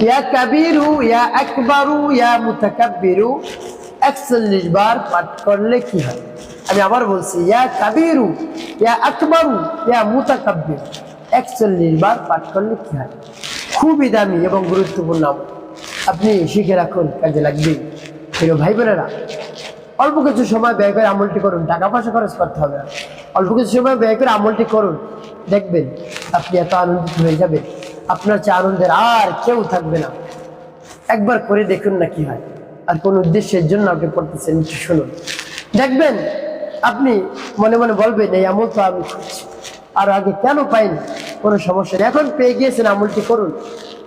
ইয়া কাবীরু ইয়া আকবারু ইয়া মুতাকাব্বিরু ৪১ বার পাঠ করলে কি হয়? আমি আবার বলছি, ইয়া কাবীরু ইয়া আকবারু ইয়া মুতাকাব্বিরু ৪১ বার পাঠ করলে কি হয়? খুবই দামি এবং গুরুত্বপূর্ণ, আপনি শিখে রাখুন, কাজে লাগবে। প্রিয় ভাই বোনেরা, অল্প কিছু সময় ব্যয় করে আমলটি করুন, টাকা পয়সা খরচ করতে হবে না। অল্প কিছু সময় ব্যয় করে আমলটি করুন, দেখবেন আপনি এত আনন্দিত হয়ে যাবেন, আপনার চেয়ে আনন্দের আর কেউ থাকবে না। একবার করে দেখুন না কি হয়। আর কোন উদ্দেশ্যের জন্য আপনি পড়তেছেন শুনুন, দেখবেন আপনি মনে মনে বলবেন এই আমল তো আমি খুঁজছি, আর আগে কেন পাইনি? কোনো সমস্যা নেই, এখন পেয়ে গিয়েছেন, আমলটি করুন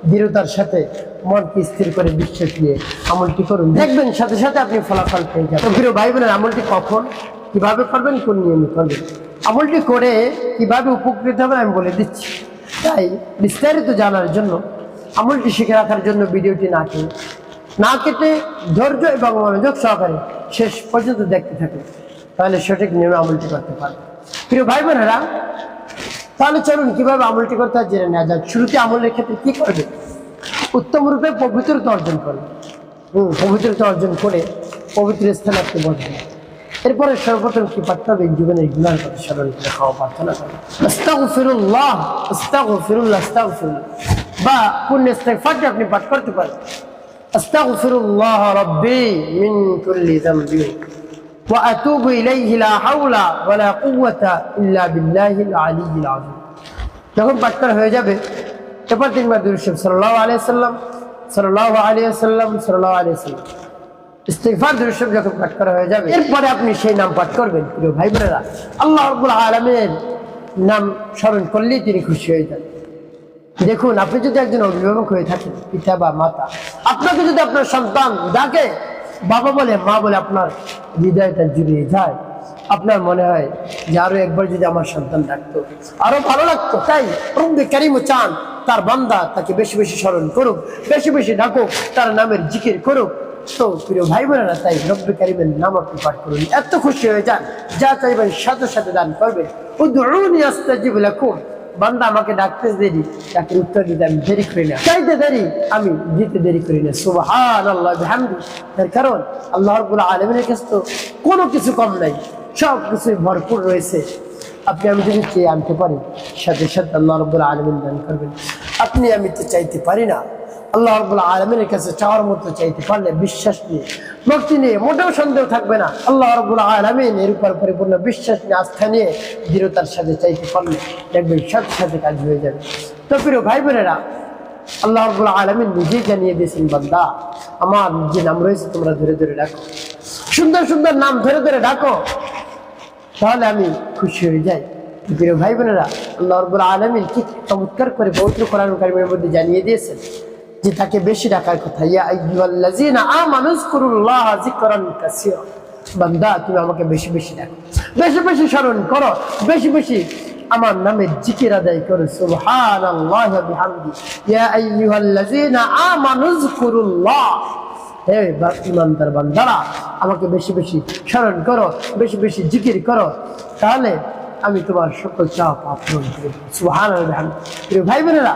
দৃঢ়তার সাথে, মনকে স্থির করে বিশ্বাস নিয়ে আমলটি করুন, দেখবেন সাথে সাথে আপনি ফলাফল পেয়ে যাবেন। প্রিয় ভাই বোনের, আমলটি কখন কিভাবে করবেন, কোন নিয়মে করবেন, আমলটি করে কিভাবে উপকৃত হবেন আমি বলে দিচ্ছি। তাই বিস্তারিত জানার জন্য, আমলটি শিখে রাখার জন্য ভিডিওটি না কেটে ধৈর্য এবং মনোযোগ সহকারে শেষ পর্যন্ত দেখতে থাকুন, তাহলে সঠিক নিয়মে আমলটি করতে পারবেন। প্রিয় ভাই বোনেরা, তাহলে চলুন কিভাবে আমলটি করতে হয় জেনে নেওয়া যাক। শুরুতে আমলের ক্ষেত্রে কি করবে? উত্তম রূপে পবিত্রতা অর্জন করবে। পবিত্রতা অর্জন করে পবিত্র স্থানে আপনি বসবেন। এরপরে সর্বপ্রথম কি পাঠতে হবে? জীবনের গুনার কথা স্মরণ করে খাওয়া প্রার্থনা করবে, আস্তাগফিরুল্লাহ আস্তাগফিরুল্লাহ আস্তাগফিরুল্লাহ, বা পূর্ণ ইস্তিগফারটি আপনি পাঠ করতে পারেন, আস্তাগফিরুল্লাহ রাব্বি মিন কুল্লি যামবি ওয়া আতুবু ইলাইহি লা হাওলা ওয়া লা কুওয়াতা ইল্লা বিল্লাহিল আলিয়্যিল আযীম। যখন পাঠ করা হয়ে যাবে, এরপর ৩ বার দুরূদ শরীফ সাল্লাল্লাহু আলাইহি ওয়াসাল্লাম সাল্লাল্লাহু আলাইহি ওয়াসাল্লাম সাল্লাল্লাহু আলাইহি ওয়াসাল্লাম ইস্তিগফার দুরূদ শরীফ যখন পাঠ করা হয়ে যাবে, এরপরে আপনি সেই নাম পাঠ করবেন। প্রিয় ভাই বোনেরা, আল্লাহ রাব্বুল আলামিনের নাম স্মরণ করলেই তিনি খুশি হয়ে যান। দেখুন, আপনি যদি একজন অভিভাবক হয়ে থাকেন, পিতা বা মাতা, আপনাকে যদি আপনার সন্তান ডাকে বাবা বলে, মা বলে, আপনার হৃদয়টা জুড়িয়ে যায়, আপনার মনে হয় যে আরো একবার যদি আমার সন্তান ডাকতো আরো ভালো লাগতো। তাই রব্বে কারীম চান তার বান্দা তাকে বেশি বেশি স্মরণ করুক, বেশি বেশি ডাকুক, তার নামের জিকির করুক। তো প্রিয় ভাই বোনেরা, তাই রব্বে কারীমের নাম আপনি পাঠ করুন, এত খুশি হয়ে যান, যা চাইবেন সাথে সাথে দান করবেন। উদউনি আস্তাজিব লাকুম, বান্দা আমাকে ডাকতে দেরি, তাকে উত্তর দিতে আমি দেরি করি না, চাইতে দেরি আমি দিতে দেরি করি না। সুবহানাল্লাহ বিহামদি, তার কারণ আল্লাহ রাব্বুল আলামিনের কাছে তো কোনো কিছু কম নাই, সব কিছুই ভরপুর রয়েছে। আপনি আমি যদি চেয়ে আনতে পারি, সাথে সাথে আল্লাহ রাব্বুল আলামিন দান করবেন। আপনি আমি তো চাইতে পারি না, আল্লাহ রাব্বুল আলামিনের কাছে চাওয়ার মতো চাইতে পারলে বিশ্বাস নিয়ে, ভক্তি নিয়ে, মোটেও সন্দেহ থাকবে না। আল্লাহ রাব্বুল আলামিন এর উপর পরিপূর্ণ বিশ্বাস নিয়ে, আস্থা নিয়ে, দৃঢ়তার সাথে চাইতে পারলে দেখবেন সাথে সাথে কাজ হয়ে যাবে। তো প্রিয় ভাই বোনেরা, আল্লাহ রাব্বুল আলামিন নিজেই জানিয়ে দিয়েছেন, বান্দা আমার যে নাম রয়েছে তোমরা ধরে ধরে ডাকো, সুন্দর সুন্দর নাম ধরে ধরে ডাকো, তাহলে আমি খুশি হয়ে যাই। প্রিয় ভাই বোনেরা, আল্লাহ রাব্বুল আলামিন কি চমৎকার করে পবিত্র কোরআন কারীমের মধ্যে জানিয়ে দিয়েছেন যে তাকে বেশি ডাকার কথা। ইয়া আইয়ুহাল্লাযীনা আমানু যকুরুল্লাহা যিকরান কাসীরা, বান্দা তুমি আমাকে বেশি বেশি ডাকো, বেশি বেশি স্মরণ করো, বেশি বেশি আমার নামে জিকির আদায় করো। সুবহানাল্লাহি ওয়া বিহামদি, ইয়া আইয়ুহাল্লাযীনা আমানু যকুরুল্লাহ, হে ঈমানদার বান্দারা আমাকে বেশি বেশি স্মরণ করো, বেশি বেশি জিকির করো, তাহলে আমি তোমার সকল চাওয়া পূরণ করব। সুবহানাল্লাহি ওয়া বিহামদি। প্রিয় ভাই বোনেরা,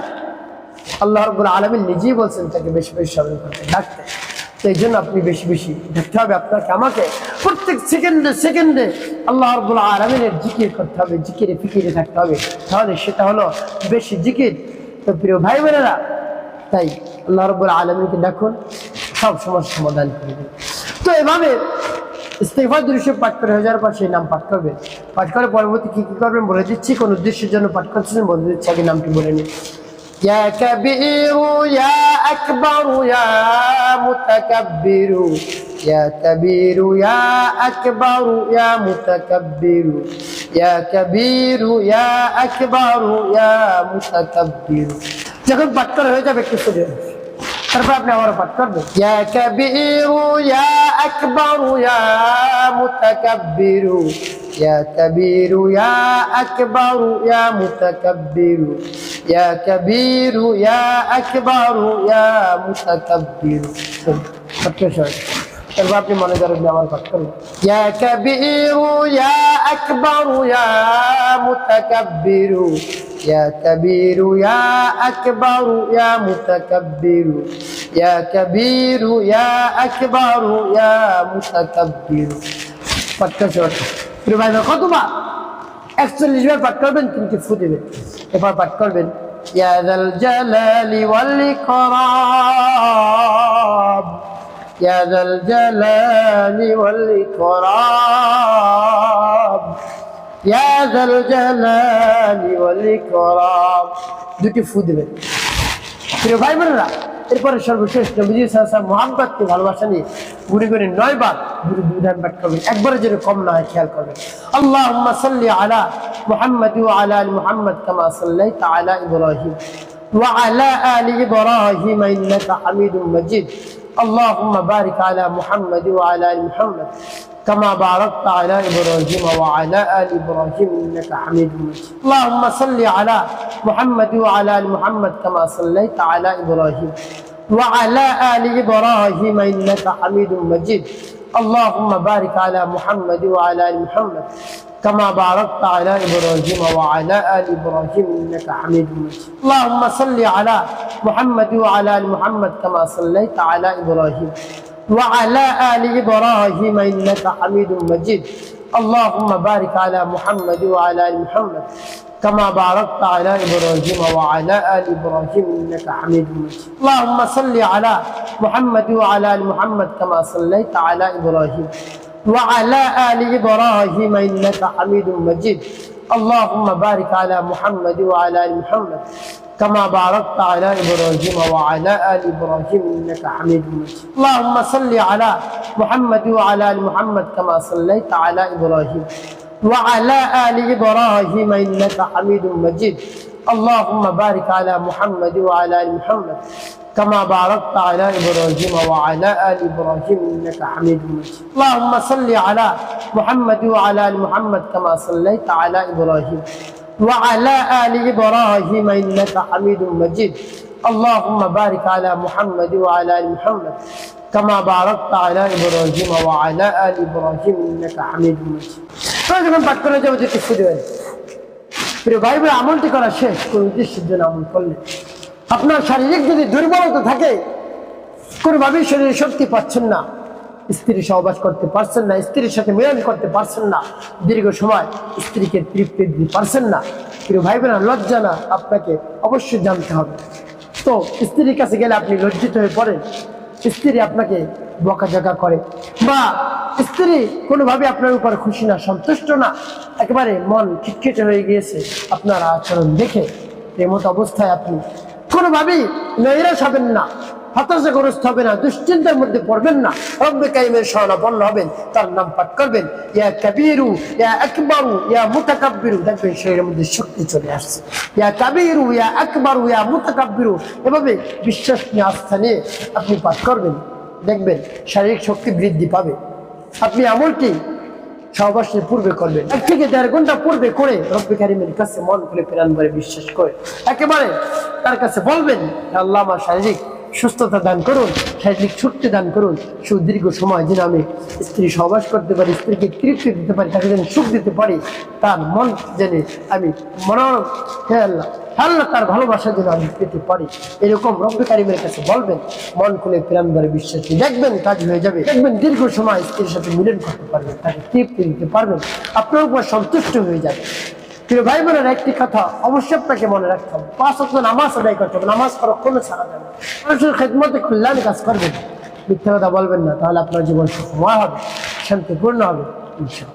আল্লাহ রাব্বুল আলামিন নিজেই বলছেন তাকে বেশি বেশি স্মরণ করতে, ডাকতে। তো এই জন্য আপনি বেশি বেশি ডাকতে হবে, আপনাকে আমাকে প্রত্যেক সেকেন্ডে সেকেন্ডে আল্লাহ রাব্বুল আলামিনের জিকির করতে হবে, জিকিরে ফিকিরে থাকতে হবে, তাহলে সেটা হলো বেশি জিকির। তো প্রিয় ভাই বোনেরা, তাই আল্লাহ রাব্বুল আলামিনকে ডাকুন, সব সমস্যার সমাধান করে দেবেন। তো এভাবে ইস্তিগফার দুরূদ শরীফ পাঠ করে হয়ে যাওয়ার পর সেই নাম পাঠ করবেন। পাঠ করে পরবর্তী কি কি করবেন বলে দিচ্ছি, কোন উদ্দেশ্যের জন্য পাঠ করছেন বলে দিচ্ছি, আগে নামটি বলে নিন। ইয়া কাবীরু ইয়া আকবারু ইয়া মুতাকাব্বিরু, ইয়া কাবীরু ইয়া আকবারু ইয়া মুতাকাব্বিরু, ইয়া কাবীরু ইয়া আকবারু ইয়া মুতাকাব্বিরু। যখন পাঠ করা হয়ে যাবে একটু শুনে, তারপর আপনি আবার পাঠ করবেন, ইয়া কাবীরু ইয়া আকবারু ইয়া মুতাকাব্বিরু, ইয়া কাবীরু ইয়া আকবারু ইয়া মুতাকাব্বিরু, ইয়া কাবীরু ইয়া আকবারু ইয়া মুতাকাব্বিরু। তারপর আপনি মনে করেন আমার পাঠ করবেন, ইয়া কাবীরু ইয়া আকবারু ইয়া মুতাকাব্বিরু, يا كبير يا أكبر يا متكبر يا كبير يا أكبر يا متكبر পাঠ করছে প্রিয় ভাই কতবার 41 বার পাঠ করবেন কিন্তু ফু দিবেন এবার পাঠ করবেন ইয়া যাল জালালি ওয়াল ইকরাম ইয়া যাল জালালি ওয়াল ইকরাম ইয়া যাল জালালি ওয়াল ইকরাম দুটি ফু দিবেন প্রিয় ভাই বোনেরা এরপরে সর্বশেষ নবীজি সাল্লাল্লাহু আলাইহি ওয়াসাল্লাম মুহাব্বতকে ভালোবাসা নিয়ে গুণে গুণে 9 বার দুধান পাঠ করবেন একবারে যেন কম না হয় খেয়াল করবেন আল্লাহুম্মা সাল্লি আলা মুহাম্মাদ ওয়া আলা আলি মুহাম্মাদ কামা সাল্লাইতা আলা ইব্রাহিম ওয়া আলা আলি ইব্রাহিম ইন্নাকা হামিদুম মাজিদ اللهم بارك على محمد وعلى ال محمد كما باركت على ابراهيم وعلى ال ابراهيم انك حميد مجيد اللهم صل على محمد وعلى ال محمد كما صليت على ابراهيم وعلى ال ابراهيم انك حميد مجيد اللهم بارك على محمد وعلى ال محمد كما باركت على ابراهيم وعلى ال ابراهيم انك حميد مجيد اللهم صل على محمد وعلى ال محمد كما صليت على ابراهيم وعلى ال ابراهيم انك حميد مجيد اللهم بارك على محمد وعلى ال محمد كما باركت على ابراهيم وعلى ال ابراهيم انك حميد مجيد اللهم صل على محمد وعلى ال محمد كما صليت على ابراهيم وعلى آل إبراهيم إنك حميد مجيد اللهم بارك على محمد وعلى آل محمد كما باركت على إبراهيم وعلى آل إبراهيم إنك حميد مجيد اللهم صل على محمد وعلى آل محمد كما صليت على إبراهيم وعلى آل إبراهيم إنك حميد مجيد اللهم بارك على محمد وعلى آل محمد كما باركت على إبراهيم وعلى آل إبراهيم إنك حميد مجيد اللهم صل على محمد وعلى آل محمد كما صليت على إبراهيم وعلى آل إبراهيم إنك حميد مجيد اللهم بارك على محمد وعلى آل محمد كما باركت على إبراهيم وعلى آل إبراهيم إنك حميد مجيد যখন পাঠ করে যাবো যে কিছু দেবেন প্রিয় ভাই বোন আমলটি করা শেষ কোন উদ্দেশ্যের জন্য আমল করলে আপনার শারীরিক যদি দুর্বলতা থাকে কোনোভাবেই শরীরে শক্তি পাচ্ছেন না স্ত্রী সহবাস করতে পারছেন না স্ত্রীর সাথে মিলন করতে পারছেন না দীর্ঘ সময় স্ত্রীকে তৃপ্তি দিতে পারছেন না প্রিয় ভাই বোন লজ্জা না আপনাকে অবশ্যই জানতে হবে তো স্ত্রীর কাছে গেলে আপনি লজ্জিত হয়ে পড়েন স্ত্রী আপনাকে বকাঝকা করে বা স্ত্রী কোনোভাবে আপনার উপর খুশি না সন্তুষ্ট না একেবারে মন খিটখিটে হয়ে গিয়েছে আপনার আচরণ দেখে এমতো অবস্থায় আপনি কোনোভাবেই নৈরাশ হবেন না হতাশাগ্রস্ত হবে না দুশ্চিন্তার মধ্যে পড়বেন না রব্বে কারিমের শরণাপন্ন হবেন তার নাম পাঠ করবেন ইয়া কাবীরু ইয়া আকবারু ইয়া মুতাকাব্বিরু দেখবেন শরীরের মধ্যে শক্তি চলে আসছে ইয়া কাবীরু ইয়া আকবারু ইয়া মুতাকাব্বিরু এভাবে বিশ্বাস নিয়ে আস্থা নিয়ে আপনি পাঠ করবেন দেখবেন শারীরিক শক্তি বৃদ্ধি পাবে আপনি আমলটি সহবাসের পূর্বে করবেন 1 থেকে 1.5 ঘন্টা পূর্বে করে রব্বে কারিমের কাছে মন খুলে প্রাণ ভরে বিশ্বাস করে একেবারে তার কাছে বলবেন আল্লাহ আমার শারীরিক সুস্থতা দান করুন শারীরিক শক্তি দান করুন সুদীর্ঘ সময় যেন আমি স্ত্রী সহবাস করতে পারি স্ত্রীকে তৃপ্তি দিতে পারি তাকে যেন সুখ দিতে পারি তার মন জেনে আমি মনোরম হে আল্লাহ আল্লাহ তার ভালোবাসা যেন আমি পেতে পারি এরকম রব্বে কারিমের কাছে বলবেন মন খুলে প্রাণ ভরে বিশ্বাস দেখবেন কাজ হয়ে যাবে দেখবেন দীর্ঘ সময় স্ত্রীর সাথে মিলন করতে পারবেন তাকে তৃপ্তি দিতে পারবেন আপনার উপর সন্তুষ্ট হয়ে যাবে প্রিয় ভাই বোনের একটি কথা অবশ্যই আপনাকে মনে রাখতে হবে 5 ওয়াক্ত নামাজ আদায় করতে হবে নামাজ পড়া কোনো ছাড়া যাবে মানুষের খেদমতে কল্যাণ কাজ করবেন মিথ্যা কথা বলবেন না তাহলে আপনার জীবন সুখময় হবে শান্তিপূর্ণ হবে ইনশাআল্লাহ।